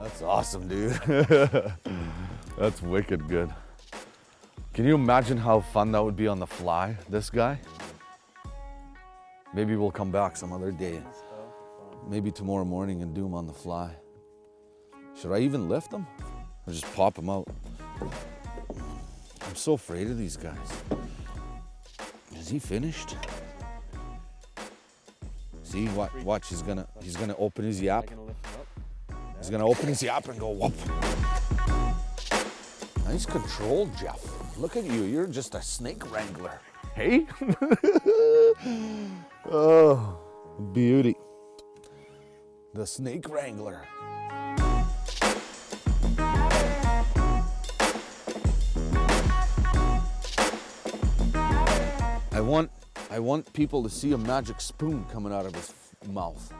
That's awesome, dude. That's wicked good. Can you imagine how fun that would be on the fly, this guy? Maybe we'll come back some other day. Maybe tomorrow morning and do him on the fly. Should I even lift them? Or just pop them out? I'm so afraid of these guys. Is he finished? See, watch, he's gonna open his yap. He's gonna open his yap and go whoop. Nice control, Jeff. Look at you, you're just a snake wrangler. Hey? Oh, beauty. The snake wrangler. I want people to see a magic spoon coming out of his mouth.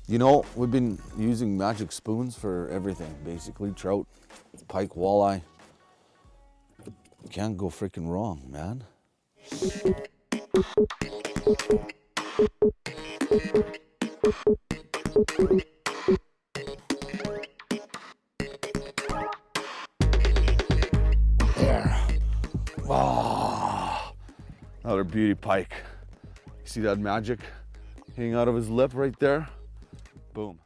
You know, we've been using magic spoons for everything, basically. Trout, pike, walleye. You can't go freaking wrong, man. There. Oh, another beauty pike. You see that magic hanging out of his lip right there? Boom.